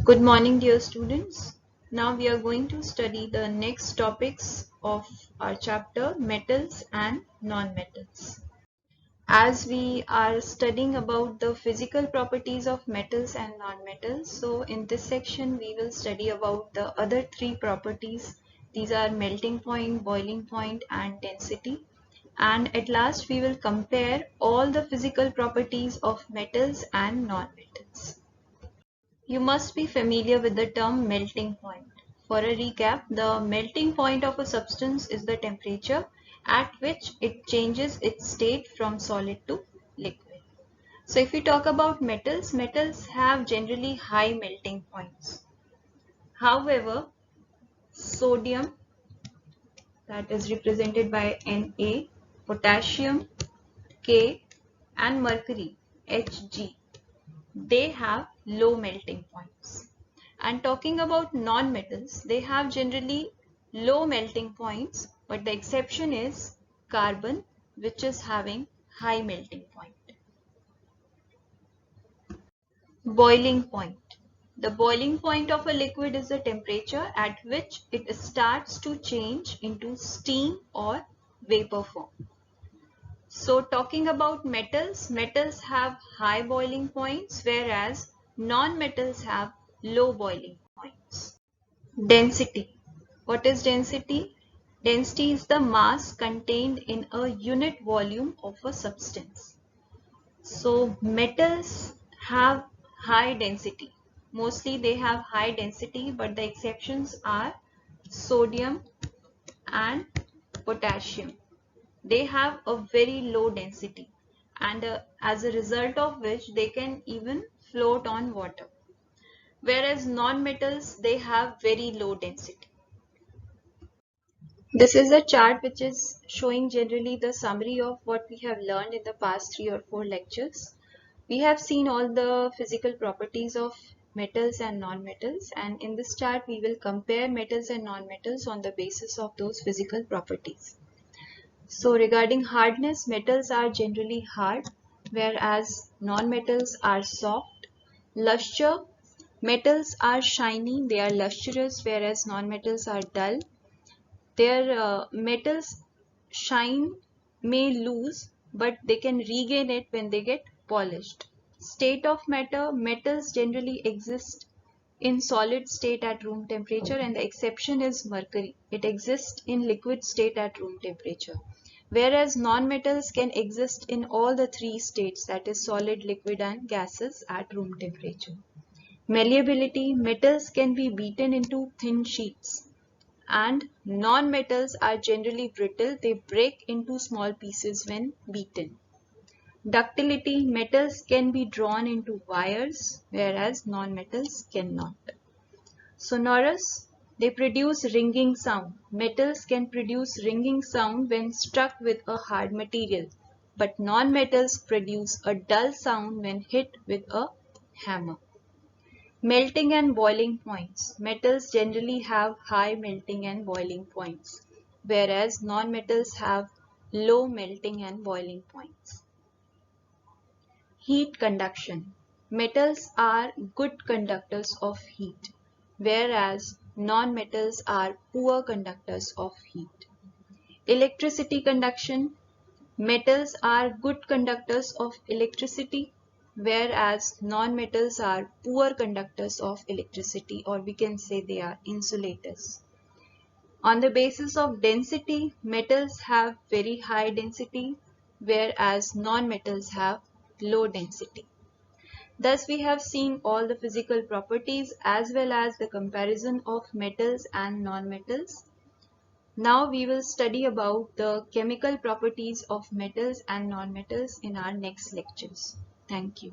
Good morning, dear students. Now we are going to study the next topics of our chapter, metals and non-metals. As we are studying about the physical properties of metals and non-metals, so in this section we will study about the other three properties. These are melting point, boiling point and density. And at last we will compare all the physical properties of metals and non-metals. You must be familiar with the term melting point. For a recap, the melting point of a substance is the temperature at which it changes its state from solid to liquid. So if we talk about metals, metals have generally high melting points. However, sodium, that is represented by Na, potassium, K, and mercury, Hg, they have low melting points. And talking about non-metals, they have generally low melting points, but the exception is carbon, which is having high melting point. Boiling point. The boiling point of a liquid is the temperature at which it starts to change into steam or vapor form. So talking about metals, metals have high boiling points, whereas non-metals have low boiling points. Density. What is density? Density is the mass contained in a unit volume of a substance. So metals have high density. Mostly they have high density, but the exceptions are sodium and potassium. They have a very low density, and as a result of which they can even float on water. Whereas non-metals, they have very low density. This is a chart which is showing generally the summary of what we have learned in the past 3 or 4 lectures. We have seen all the physical properties of metals and non-metals, and in this chart we will compare metals and non-metals on the basis of those physical properties. So regarding hardness, metals are generally hard, whereas non-metals are soft. Luster, metals are shiny, they are lustrous, whereas non-metals are dull. Their metals shine may lose, but they can regain it when they get polished. State of matter, metals generally exist in solid state at room temperature, and the exception is mercury. It exists in liquid state at room temperature. Whereas non-metals can exist in all the three states, that is solid, liquid and gases at room temperature. Malleability, metals can be beaten into thin sheets, and non-metals are generally brittle. They break into small pieces when beaten. Ductility, metals can be drawn into wires, whereas non-metals cannot. Sonorous, they produce ringing sound. Metals can produce ringing sound when struck with a hard material, but non-metals produce a dull sound when hit with a hammer. Melting and boiling points. Metals generally have high melting and boiling points, whereas non-metals have low melting and boiling points. Heat conduction. Metals are good conductors of heat, whereas non-metals are poor conductors of heat. Electricity conduction. Metals are good conductors of electricity, whereas non-metals are poor conductors of electricity, or we can say they are insulators. On the basis of density, metals have very high density, whereas non-metals have low density. Thus, we have seen all the physical properties as well as the comparison of metals and non-metals. Now we will study about the chemical properties of metals and non-metals in our next lectures. Thank you.